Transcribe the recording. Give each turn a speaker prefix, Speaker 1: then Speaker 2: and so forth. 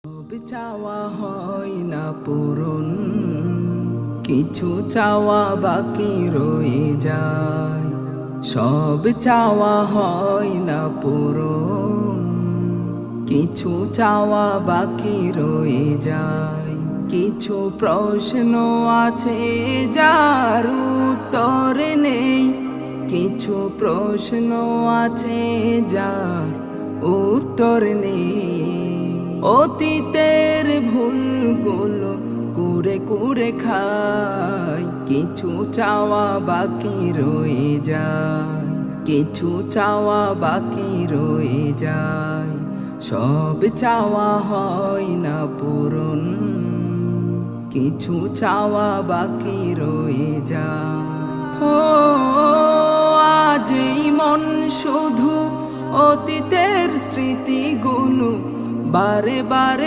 Speaker 1: সব চাওয়া হয় না পূরণ, কিছু চাওয়া বাকি রয়ে যায়। সব চাওয়া হয় না পূরণ, কিছু চাওয়া বাকি রয়ে যায়। কিছু প্রশ্ন আছে যার উত্তর নেই, কিছু প্রশ্ন আছে যার উত্তর নেই। অতীতের ভুলগুলো কুরে কুরে খাই, কিছু চাওয়া বাকি রয়ে যায়, কিছু চাওয়া বাকি রয়ে যায়। সব চাওয়া হয় না পূরণ, কিছু চাওয়া বাকি রয়ে যায়। ও আজ এই মন শুধু অতীতের স্মৃতিগুলো বারে বারে